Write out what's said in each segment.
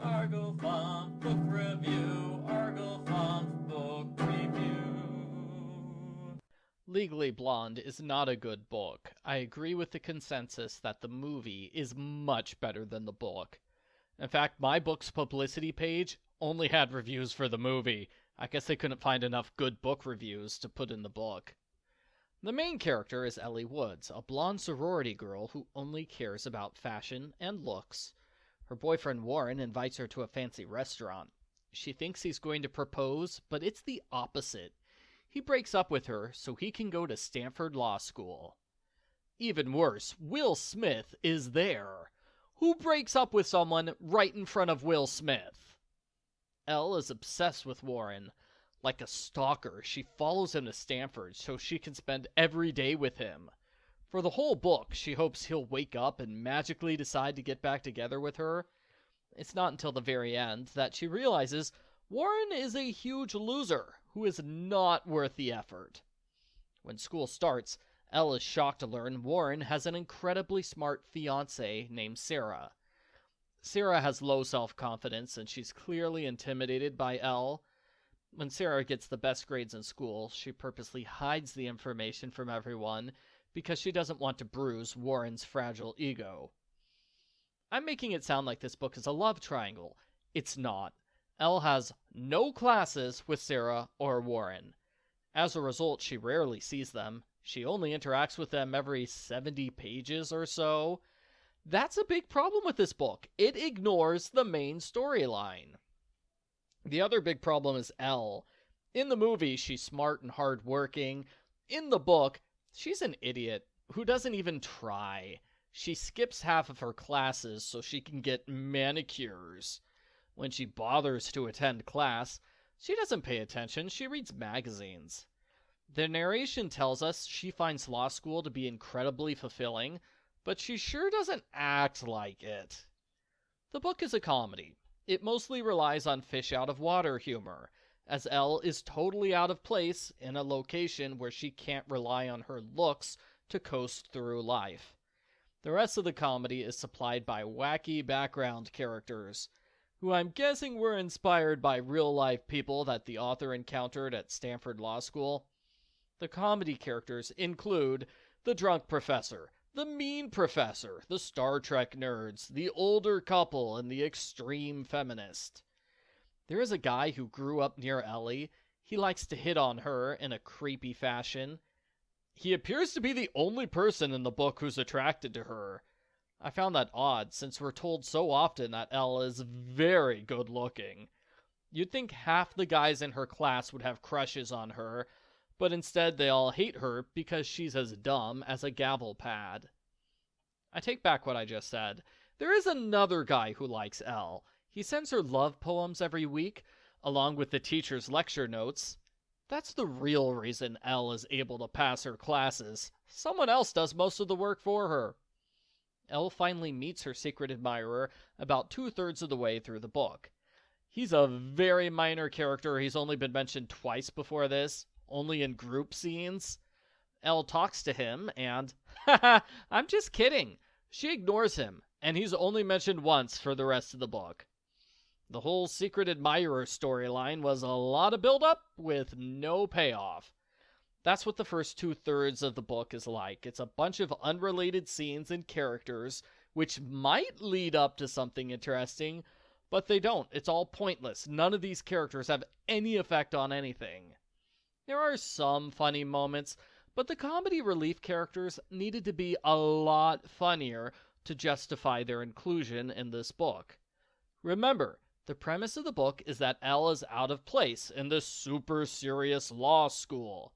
Argofunk Book Review, Argofunk Book Review. Legally Blonde is not a good book. I agree with the consensus that the movie is much better than the book. In fact, my book's publicity page only had reviews for the movie. I guess they couldn't find enough good book reviews to put in the book. The main character is Elle Woods, a blonde sorority girl who only cares about fashion and looks. Her boyfriend Warren invites her to a fancy restaurant. She thinks he's going to propose, but it's the opposite. He breaks up with her so he can go to Stanford Law School. Even worse, Will Smith is there. Who breaks up with someone right in front of Will Smith? Elle is obsessed with Warren. Like a stalker, she follows him to Stanford so she can spend every day with him. For the whole book, she hopes he'll wake up and magically decide to get back together with her. It's not until the very end that she realizes Warren is a huge loser who is not worth the effort. When school starts, Elle is shocked to learn Warren has an incredibly smart fiancée named Sarah. Sarah has low self-confidence and she's clearly intimidated by Elle. When Sarah gets the best grades in school, she purposely hides the information from everyone because she doesn't want to bruise Warren's fragile ego. I'm making it sound like this book is a love triangle. It's not. Elle has no classes with Sarah or Warren. As a result, she rarely sees them. She only interacts with them every 70 pages or so. That's a big problem with this book. It ignores the main storyline. The other big problem is Elle. In the movie, she's smart and hardworking. In the book, she's an idiot who doesn't even try. She skips half of her classes so she can get manicures. When she bothers to attend class, she doesn't pay attention, she reads magazines. The narration tells us she finds law school to be incredibly fulfilling, but she sure doesn't act like it. The book is a comedy. It mostly relies on fish-out-of-water humor, as Elle is totally out of place in a location where she can't rely on her looks to coast through life. The rest of the comedy is supplied by wacky background characters, who I'm guessing were inspired by real-life people that the author encountered at Stanford Law School. The comedy characters include the drunk professor, the mean professor, the Star Trek nerds, the older couple, and the extreme feminist. There is a guy who grew up near Elle. He likes to hit on her in a creepy fashion. He appears to be the only person in the book who's attracted to her. I found that odd, since we're told so often that Elle is very good looking. You'd think half the guys in her class would have crushes on her, but instead they all hate her because she's as dumb as a gavel pad. I take back what I just said. There is another guy who likes Elle. He sends her love poems every week, along with the teacher's lecture notes. That's the real reason Elle is able to pass her classes. Someone else does most of the work for her. Elle finally meets her secret admirer about 2/3 of the way through the book. He's a very minor character. He's only been mentioned twice before this, only in group scenes. Elle talks to him and, haha, I'm just kidding. She ignores him, and he's only mentioned once for the rest of the book. The whole secret admirer storyline was a lot of build-up with no payoff. That's what the first 2/3 of the book is like. It's a bunch of unrelated scenes and characters, which might lead up to something interesting, but they don't. It's all pointless. None of these characters have any effect on anything. There are some funny moments, but the comedy relief characters needed to be a lot funnier to justify their inclusion in this book. Remember, the premise of the book is that Elle is out of place in this super serious law school.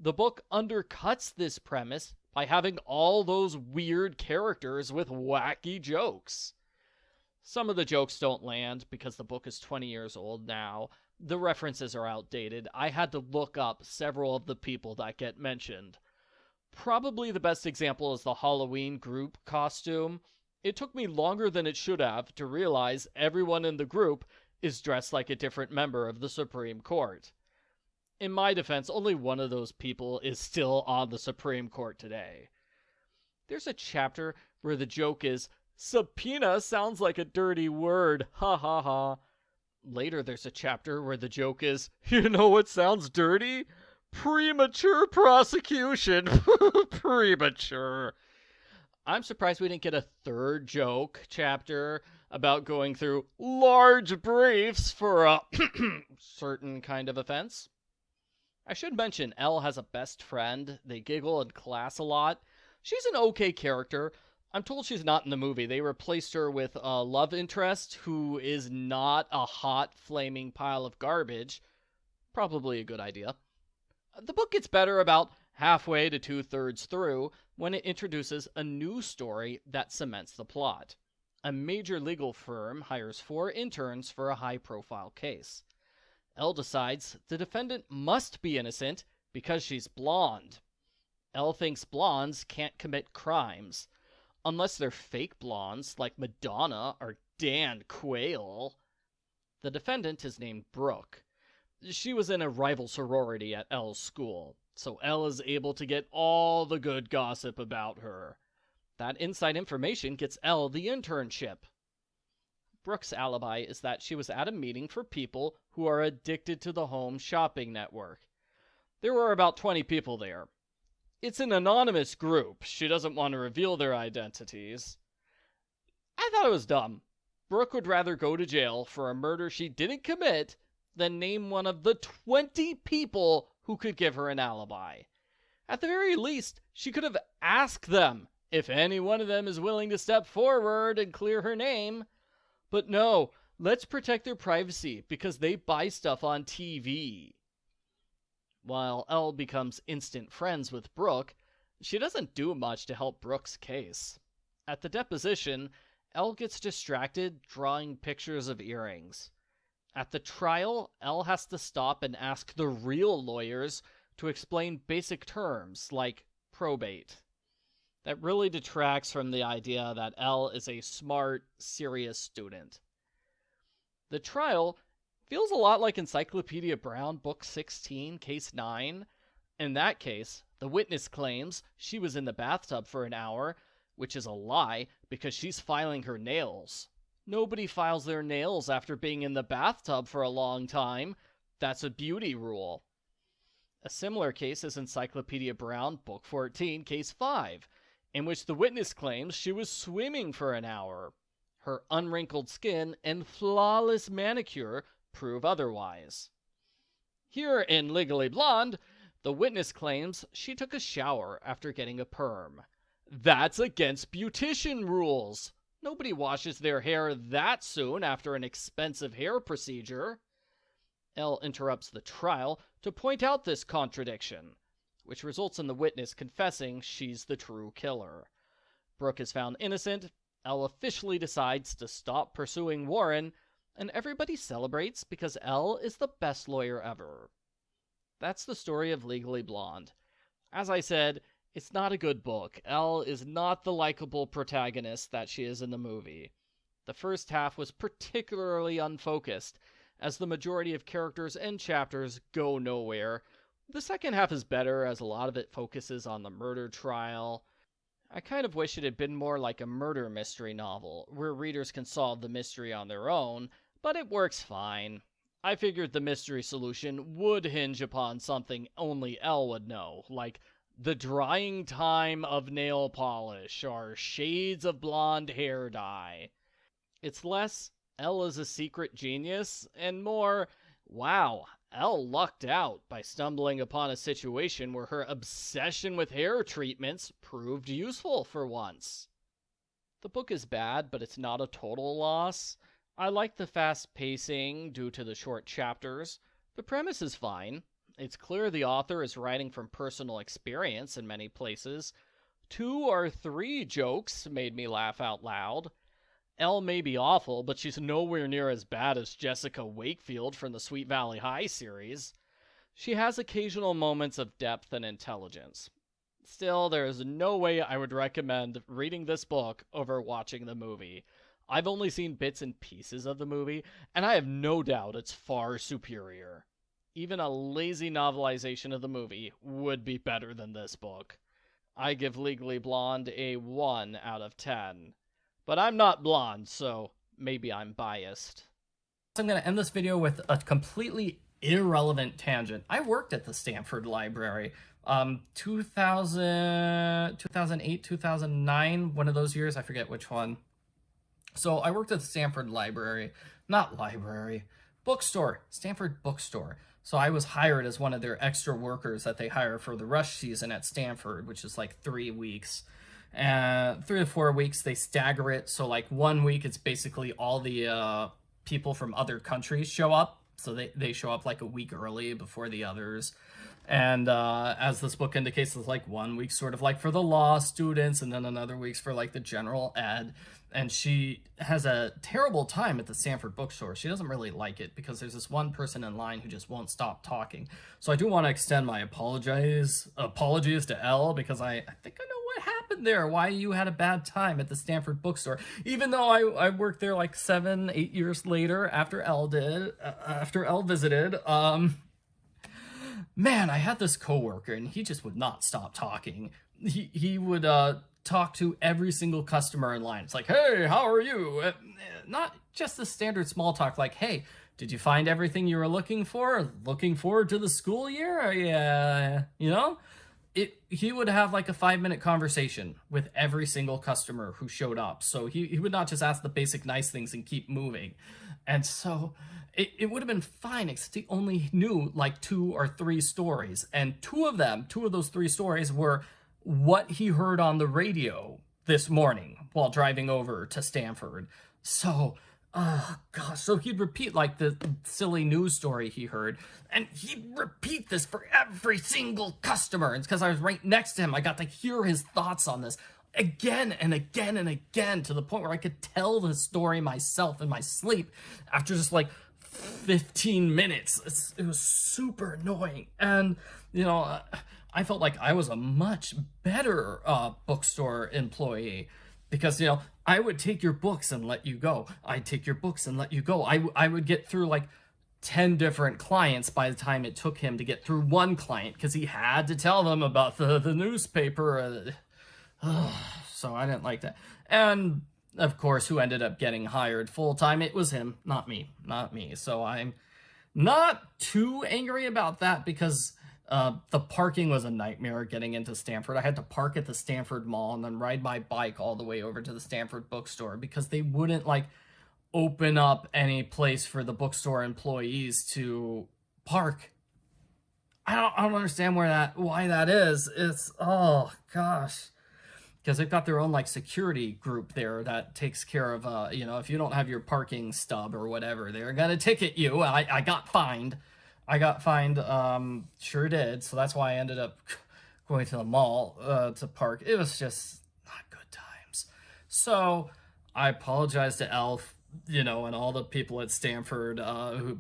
The book undercuts this premise by having all those weird characters with wacky jokes. Some of the jokes don't land because the book is 20 years old now. The references are outdated. I had to look up several of the people that get mentioned. Probably the best example is the Halloween group costume. It took me longer than it should have to realize everyone in the group is dressed like a different member of the Supreme Court. In my defense, only one of those people is still on the Supreme Court today. There's a chapter where the joke is Subpoena sounds like a dirty word. Ha ha ha. Later, there's a chapter where the joke is, you know what sounds dirty? Premature prosecution. Premature. I'm surprised we didn't get a third joke chapter about going through large briefs for a certain kind of offense. I should mention Elle has a best friend. They giggle in class a lot. She's an okay character. I'm told she's not in the movie. They replaced her with a love interest who is not a hot, flaming pile of garbage. Probably a good idea. The book gets better about halfway to 2/3 through when it introduces a new story that cements the plot. A major legal firm hires 4 interns for a high-profile case. Elle decides the defendant must be innocent because she's blonde. Elle thinks blondes can't commit crimes, unless they're fake blondes like Madonna or Dan Quayle. The defendant is named Brooke. She was in a rival sorority at Elle's school, so Elle is able to get all the good gossip about her. That inside information gets Elle the internship. Brooke's alibi is that she was at a meeting for people who are addicted to the home shopping network. There were about 20 people there. It's an anonymous group. She doesn't want to reveal their identities. I thought it was dumb. Brooke would rather go to jail for a murder she didn't commit than name one of the 20 people who could give her an alibi. At the very least, she could have asked them if any one of them is willing to step forward and clear her name. But no, let's protect their privacy because they buy stuff on TV. While Elle becomes instant friends with Brooke, she doesn't do much to help Brooke's case. At the deposition, Elle gets distracted drawing pictures of earrings. At the trial, Elle has to stop and ask the real lawyers to explain basic terms like probate. That really detracts from the idea that Elle is a smart, serious student. The trial feels a lot like Encyclopedia Brown, Book 16, Case 9. In that case, the witness claims she was in the bathtub for an hour, which is a lie because she's filing her nails. Nobody files their nails after being in the bathtub for a long time. That's a beauty rule. A similar case is Encyclopedia Brown, Book 14, Case 5, in which the witness claims she was swimming for an hour. Her unwrinkled skin and flawless manicure prove otherwise. Here in Legally Blonde, the witness claims she took a shower after getting a perm. That's against beautician rules. Nobody washes their hair that soon after an expensive hair procedure. Elle interrupts the trial to point out this contradiction, which results in the witness confessing she's the true killer. Brooke is found innocent, Elle officially decides to stop pursuing Warren, and everybody celebrates because Elle is the best lawyer ever. That's the story of Legally Blonde. As I said, it's not a good book. Elle is not the likable protagonist that she is in the movie. The first half was particularly unfocused, as the majority of characters and chapters go nowhere. The second half is better, as a lot of it focuses on the murder trial. I kind of wish it had been more like a murder mystery novel, where readers can solve the mystery on their own, but it works fine. I figured the mystery solution would hinge upon something only Elle would know, like the drying time of nail polish or shades of blonde hair dye. It's less Elle is a secret genius, and more, wow, Elle lucked out by stumbling upon a situation where her obsession with hair treatments proved useful for once. The book is bad, but it's not a total loss. I like the fast pacing due to the short chapters. The premise is fine. It's clear the author is writing from personal experience in many places. 2 or 3 jokes made me laugh out loud. Elle may be awful, but she's nowhere near as bad as Jessica Wakefield from the Sweet Valley High series. She has occasional moments of depth and intelligence. Still, there is no way I would recommend reading this book over watching the movie. I've only seen bits and pieces of the movie, and I have no doubt it's far superior. Even a lazy novelization of the movie would be better than this book. I give Legally Blonde a 1 out of 10. But I'm not blonde, so maybe I'm biased. I'm going to end this video with a completely irrelevant tangent. I worked at the Stanford Library. 2008, 2009, one of those years, I forget which one. So I worked at the Stanford Library, not library, bookstore, Stanford Bookstore. So I was hired as one of their extra workers that they hire for the rush season at Stanford, which is like 3 weeks. 3 to 4 weeks, they stagger it. So like 1 week, it's basically all the people from other countries show up. So they show up like a week early before the others. And as this book indicates, it's like 1 week sort of like for the law students, and then another week's for like the general ed. And she has a terrible time at the Stanford bookstore. She doesn't really like it because there's this one person in line who just won't stop talking. So I do want to extend my apologies to Elle, because I think I know what happened there, why you had a bad time at the Stanford bookstore. Even though I worked there like 7-8 years later after Elle visited. Man, I had this coworker and he just would not stop talking. He would talk to every single customer in line. It's like, hey, how are you? Not just the standard small talk like, hey, did you find everything you were looking for? Looking forward to the school year? Yeah, you know? He would have like a 5-minute conversation with every single customer who showed up. So he would not just ask the basic nice things and keep moving. And so it would have been fine, except he only knew like 2 or 3 stories. And 2 of those 3 stories were what he heard on the radio this morning while driving over to Stanford. So, oh gosh, so he'd repeat like the silly news story he heard, and he'd repeat this for every single customer. It's because I was right next to him. I got to hear his thoughts on this again and again and again, to the point where I could tell the story myself in my sleep after just like 15 minutes. It was super annoying. And, you know, I felt like I was a much better bookstore employee, because, you know, I would take your books and let you go. I'd take your books and let you go. I would get through like 10 different clients by the time it took him to get through one client, because he had to tell them about the newspaper. So I didn't like that. And of course, who ended up getting hired full-time? It was him, not me. So I'm not too angry about that, because the parking was a nightmare getting into Stanford. I had to park at the Stanford Mall and then ride my bike all the way over to the Stanford bookstore, because they wouldn't like open up any place for the bookstore employees to park. I don't understand why that is. It's, oh gosh. Because they've got their own like security group there that takes care of, you know, if you don't have your parking stub or whatever, they're gonna ticket you. I got fined. Sure did. So that's why I ended up going to the mall to park. It was just not good times. So I apologize to Elle, you know, and all the people at Stanford,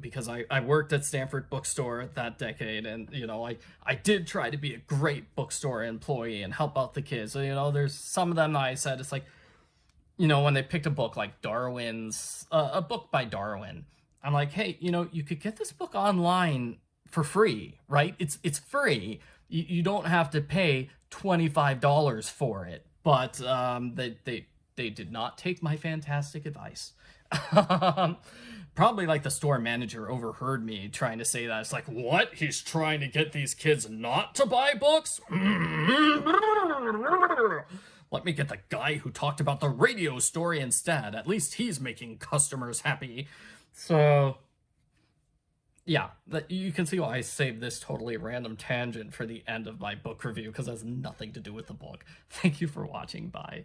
because I worked at Stanford bookstore that decade, and, you know, I did try to be a great bookstore employee and help out the kids. So, you know, there's some of them that I said, it's like, you know, when they picked a book like Darwin's, a book by Darwin, I'm like, hey, you know, you could get this book online for free, right? It's free. You don't have to pay $25 for it. But they did not take my fantastic advice. Probably like the store manager overheard me trying to say that. It's like, what? He's trying to get these kids not to buy books? Let me get the guy who talked about the radio story instead. At least he's making customers happy. So, yeah, you can see why I saved this totally random tangent for the end of my book review, because it has nothing to do with the book. Thank you for watching. Bye.